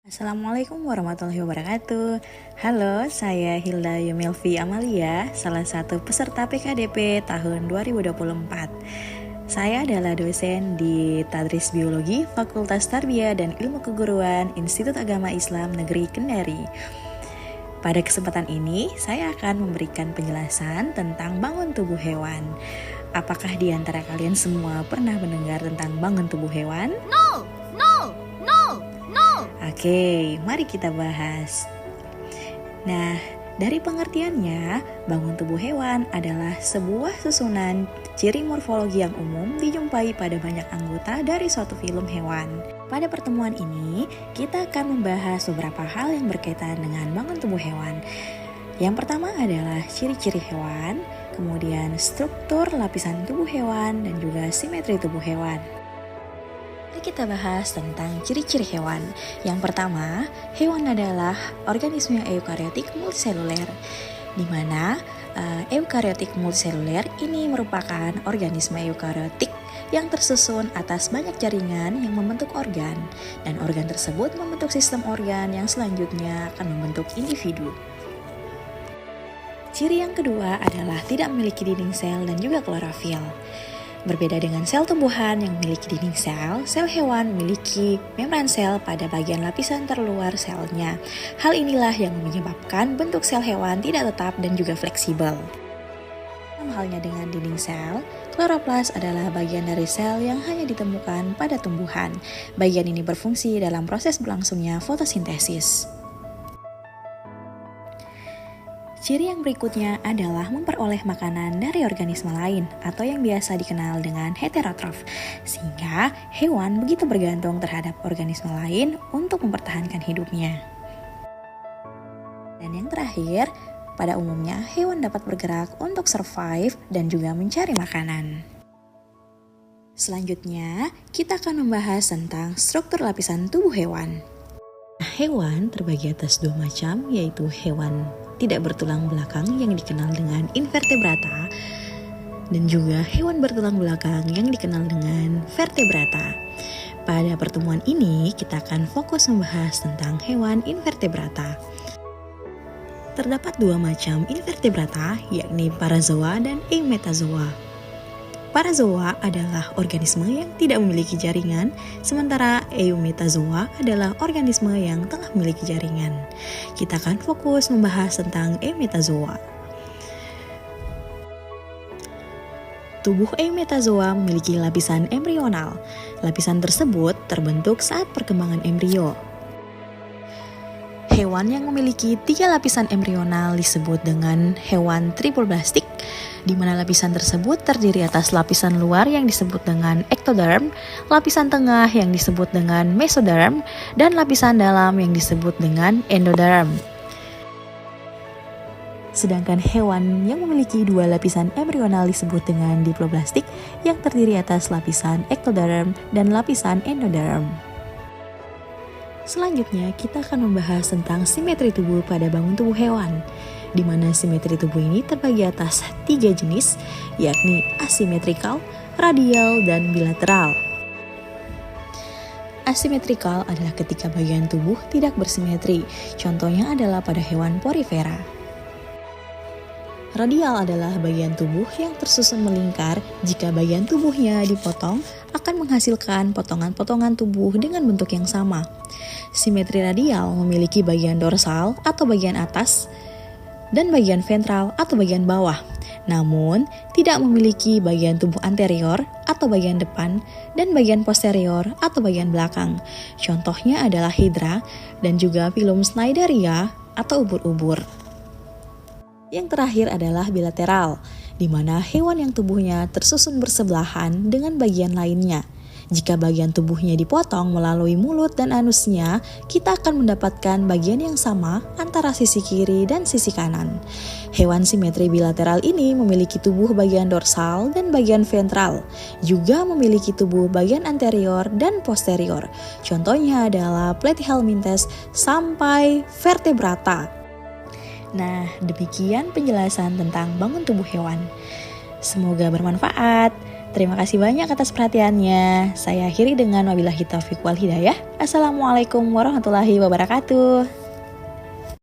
Assalamualaikum warahmatullahi wabarakatuh. Halo, saya Hilda Yumilvi Amalia, salah satu peserta PKDP tahun 2024. Saya adalah dosen di Tadris Biologi Fakultas Tarbiyah dan Ilmu Keguruan Institut Agama Islam Negeri Kendari. Pada kesempatan ini, saya akan memberikan penjelasan tentang bangun tubuh hewan. Apakah di antara kalian semua pernah mendengar tentang bangun tubuh hewan? No. Oke, mari kita bahas. Nah, dari pengertiannya, bangun tubuh hewan adalah sebuah susunan ciri morfologi yang umum dijumpai pada banyak anggota dari suatu filum hewan. Pada pertemuan ini, kita akan membahas beberapa hal yang berkaitan dengan bangun tubuh hewan. Yang pertama adalah ciri-ciri hewan, kemudian struktur lapisan tubuh hewan, dan juga simetri tubuh hewan. Kita bahas tentang ciri-ciri hewan. Yang pertama, hewan adalah organisme eukariotik multiseluler, di mana eukariotik multiseluler ini merupakan organisme eukariotik yang tersusun atas banyak jaringan yang membentuk organ, dan organ tersebut membentuk sistem organ yang selanjutnya akan membentuk individu. Ciri yang kedua adalah tidak memiliki dinding sel dan juga klorofil. Berbeda dengan sel tumbuhan yang memiliki dinding sel, sel hewan memiliki membran sel pada bagian lapisan terluar selnya. Hal inilah yang menyebabkan bentuk sel hewan tidak tetap dan juga fleksibel. Sama halnya dengan dinding sel, kloroplas adalah bagian dari sel yang hanya ditemukan pada tumbuhan. Bagian ini berfungsi dalam proses berlangsungnya fotosintesis. Ciri yang berikutnya adalah memperoleh makanan dari organisme lain atau yang biasa dikenal dengan heterotrof, sehingga hewan begitu bergantung terhadap organisme lain untuk mempertahankan hidupnya. Dan yang terakhir, pada umumnya hewan dapat bergerak untuk survive dan juga mencari makanan. Selanjutnya, kita akan membahas tentang struktur lapisan tubuh hewan. Hewan terbagi atas dua macam, yaitu hewan tidak bertulang belakang yang dikenal dengan invertebrata dan juga hewan bertulang belakang yang dikenal dengan vertebrata. Pada pertemuan ini kita akan fokus membahas tentang hewan invertebrata. Terdapat dua macam invertebrata, yakni parazoa dan eumetazoa. Parazoa adalah organisme yang tidak memiliki jaringan, sementara eumetazoa adalah organisme yang telah memiliki jaringan. Kita akan fokus membahas tentang eumetazoa. Tubuh eumetazoa memiliki lapisan embrional. Lapisan tersebut terbentuk saat perkembangan embrio. Hewan yang memiliki 3 lapisan embrional disebut dengan hewan triploblastik, di mana lapisan tersebut terdiri atas lapisan luar yang disebut dengan ektoderm, lapisan tengah yang disebut dengan mesoderm, dan lapisan dalam yang disebut dengan endoderm. Sedangkan hewan yang memiliki 2 lapisan embrional disebut dengan diploblastik, yang terdiri atas lapisan ektoderm dan lapisan endoderm. Selanjutnya, kita akan membahas tentang simetri tubuh pada bangun tubuh hewan, di mana simetri tubuh ini terbagi atas 3 jenis, yakni asimetrikal, radial, dan bilateral. Asimetrikal adalah ketika bagian tubuh tidak bersimetri, contohnya adalah pada hewan porifera. Radial adalah bagian tubuh yang tersusun melingkar. Jika bagian tubuhnya dipotong, akan menghasilkan potongan-potongan tubuh dengan bentuk yang sama. Simetri radial memiliki bagian dorsal atau bagian atas dan bagian ventral atau bagian bawah, namun tidak memiliki bagian tubuh anterior atau bagian depan dan bagian posterior atau bagian belakang. Contohnya adalah hidra dan juga filum Schneideria atau ubur-ubur. Yang terakhir adalah bilateral, di mana hewan yang tubuhnya tersusun bersebelahan dengan bagian lainnya. Jika bagian tubuhnya dipotong melalui mulut dan anusnya, kita akan mendapatkan bagian yang sama antara sisi kiri dan sisi kanan. Hewan simetri bilateral ini memiliki tubuh bagian dorsal dan bagian ventral, juga memiliki tubuh bagian anterior dan posterior. Contohnya adalah Platyhelminthes sampai vertebrata. Nah, demikian penjelasan tentang bangun tubuh hewan. Semoga bermanfaat. Terima kasih banyak atas perhatiannya. Saya akhiri dengan wabillahi taufiq wal hidayah. Assalamualaikum warahmatullahi wabarakatuh.